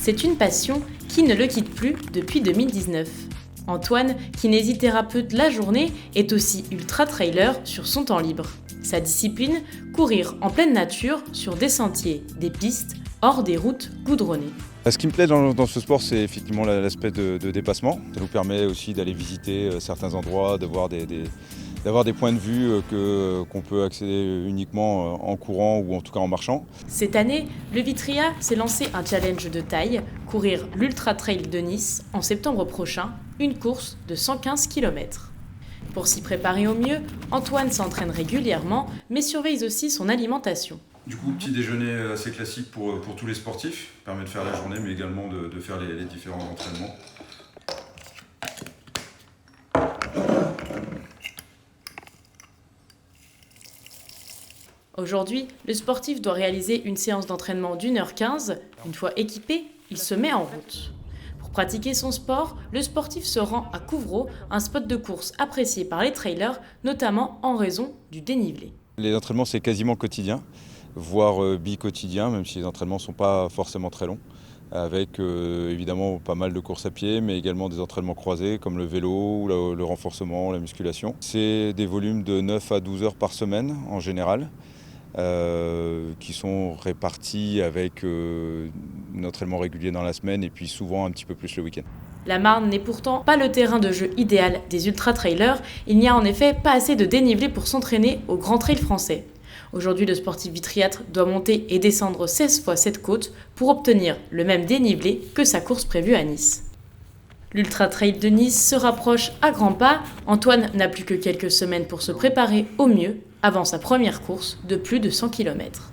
C'est une passion qui ne le quitte plus depuis 2019. Antoine, kinésithérapeute la journée, est aussi ultra-trailer sur son temps libre. Sa discipline, courir en pleine nature sur des sentiers, des pistes, hors des routes goudronnées. Ce qui me plaît dans ce sport, c'est effectivement l'aspect de dépassement. Ça nous permet aussi d'aller visiter certains endroits, d'avoir des points de vue qu'on peut accéder uniquement en courant ou en tout cas en marchant. Cette année, le Vitria s'est lancé un challenge de taille, courir l'Ultra Trail de Nice en septembre prochain, une course de 115 km. Pour s'y préparer au mieux, Antoine s'entraîne régulièrement, mais surveille aussi son alimentation. Du coup, petit déjeuner assez classique pour tous les sportifs, permet de faire la journée, mais également de faire les différents entraînements. Aujourd'hui, le sportif doit réaliser une séance d'entraînement d'1h15. Une fois équipé, il se met en route. Pour pratiquer son sport, le sportif se rend à Couvreau, un spot de course apprécié par les trailers, notamment en raison du dénivelé. Les entraînements, c'est quasiment quotidien, voire bi-quotidien, même si les entraînements ne sont pas forcément très longs, avec évidemment pas mal de courses à pied, mais également des entraînements croisés comme le vélo, le renforcement, la musculation. C'est des volumes de 9 à 12 heures par semaine en général, qui sont répartis avec un entraînement régulier dans la semaine et puis souvent un petit peu plus le week-end. La Marne n'est pourtant pas le terrain de jeu idéal des ultra-trailers. Il n'y a en effet pas assez de dénivelé pour s'entraîner au Grand Trail français. Aujourd'hui, le sportif vitriâtre doit monter et descendre 16 fois cette côte pour obtenir le même dénivelé que sa course prévue à Nice. L'Ultra Trail de Nice se rapproche à grands pas. Antoine n'a plus que quelques semaines pour se préparer au mieux avant sa première course de plus de 100 km.